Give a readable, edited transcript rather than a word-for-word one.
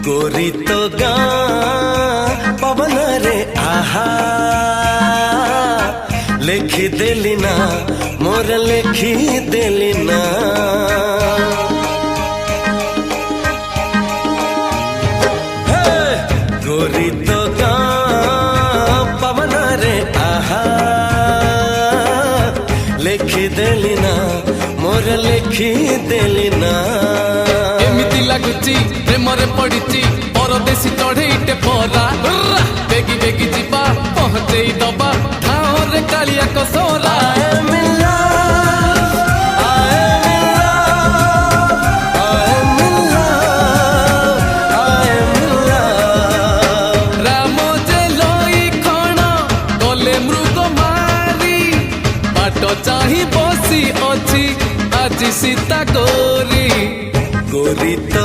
गोरी तो गाँ पवन रे आहा लेखी देली ना मोर लेखी देली ना गोरी तो गाँ पवन रे आहा लेखी देली ना मोर लेखी देली ना एमिति लागुची प्रेमरे पड़िची परदेशी चढ़ेईटे परा बेगी बेगी जीवा पहुंचेई दबा ठाओ रे कालिया कसोरा चाही बसी अच्छी आज सीता गोरी गोरी तो